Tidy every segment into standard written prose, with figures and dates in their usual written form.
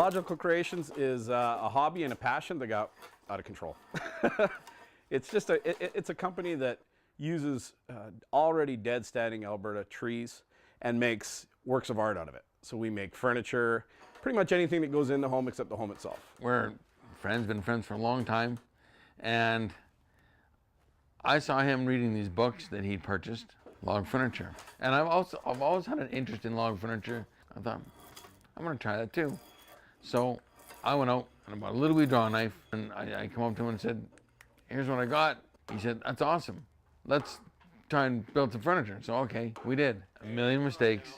Logical Creations is a hobby and a passion that got out of control. It's a company that uses already dead standing Alberta trees and makes works of art out of it. So we make furniture, pretty much anything that goes in the home except the home itself. We're friends, been friends for a long time, and I saw him reading these books that he'd purchased, log furniture. And I've always had an interest in log furniture. I thought, I'm gonna try that too. So I went out and bought a little wee drawing knife, and I come up to him and said, here's what I got. He said, that's awesome. Let's try and build some furniture. So okay, we did. A million mistakes,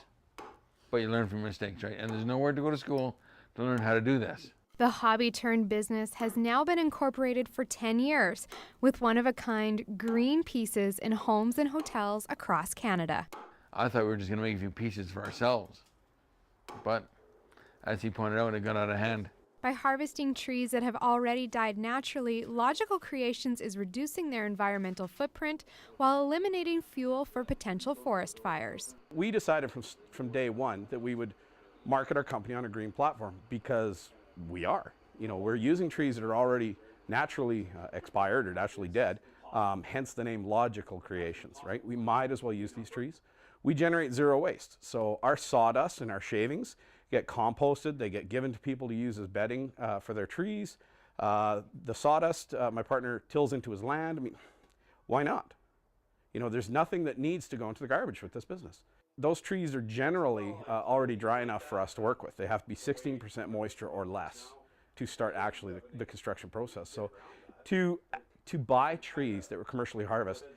but you learn from mistakes, right? And there's nowhere to go to school to learn how to do this. The hobby turned business has now been incorporated for 10 years with one-of-a-kind green pieces in homes and hotels across Canada. I thought we were just gonna make a few pieces for ourselves, but as he pointed out, it got out of hand. By harvesting trees that have already died naturally, Logical Creations is reducing their environmental footprint while eliminating fuel for potential forest fires. We decided from day one that we would market our company on a green platform because we are. You know, we're using trees that are already naturally expired or naturally dead, hence the name Logical Creations, right? We might as well use these trees. We generate zero waste. So our sawdust and our shavings get composted. They get given to people to use as bedding for their trees. The sawdust, my partner tills into his land. I mean, why not? You know, there's nothing that needs to go into the garbage with this business. Those trees are generally already dry enough for us to work with. They have to be 16% moisture or less to start actually the construction process. So to buy trees that were commercially harvested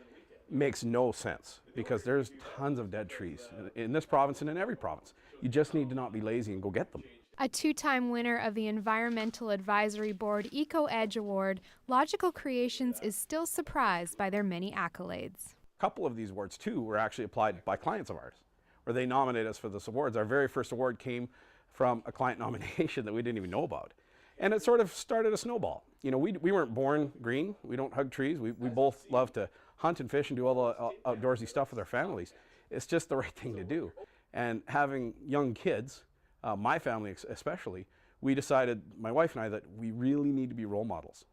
makes no sense because there's tons of dead trees in this province and in every province. You just need to not be lazy and go get them. A two-time winner of the Environmental Advisory Board EcoEdge Award, Logical Creations is still surprised by their many accolades. A couple of these awards too were actually applied by clients of ours, where they nominate us for this awards. Our very first award came from a client nomination that we didn't even know about. And it sort of started a snowball. You know, we weren't born green. We don't hug trees. We both love to hunt and fish and do all the outdoorsy stuff with our families. It's just the right thing to do. And having young kids, my family especially, we decided, my wife and I, that we really need to be role models.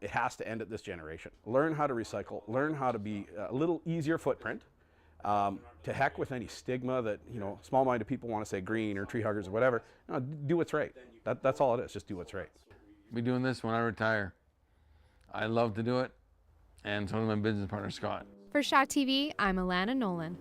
It has to end at this generation. Learn how to recycle, learn how to be a little easier footprint. To heck with any stigma that, you know, small-minded people want to say green or tree huggers or whatever. No, do what's right. That's all it is, just do what's right. I'll be doing this when I retire. I love to do it, and so does my business partner, Scott. For Shaw TV, I'm Alana Nolan.